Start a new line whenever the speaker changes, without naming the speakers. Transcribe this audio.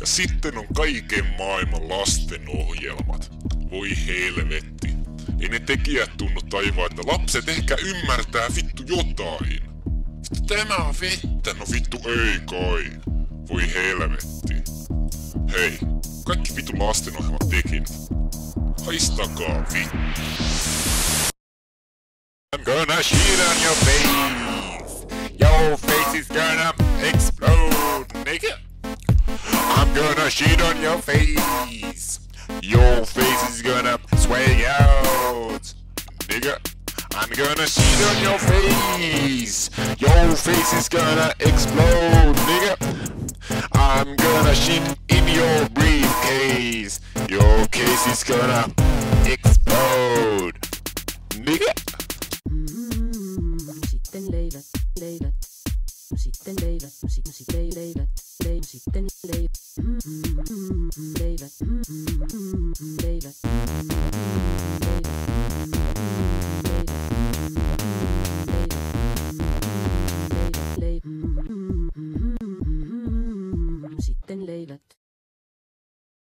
Ja sitten on kaiken maailman lastenohjelmat. Voi helvetti. Ei ne tekijät tunnu taivaa, että lapset ehkä ymmärtää vittu jotain. Vittu tämä on vettä, no vittu ei kai. Voi helvetti. Hei, kaikki vittu lastenohjelmat tekijät. Haistakaa vittu. I'm gonna shit on your face. Your face is gonna explode, nigga. I'm gonna shit on your face. Your face is gonna sway out, nigga. I'm gonna shit on your face. Your face is gonna explode, nigga. I'm gonna shit in your briefcase. Your case is gonna explode, nigga.
Sitten leivät, leivät. Sitten leivät, sitten leivät, sitten leivät, leivät, leivät.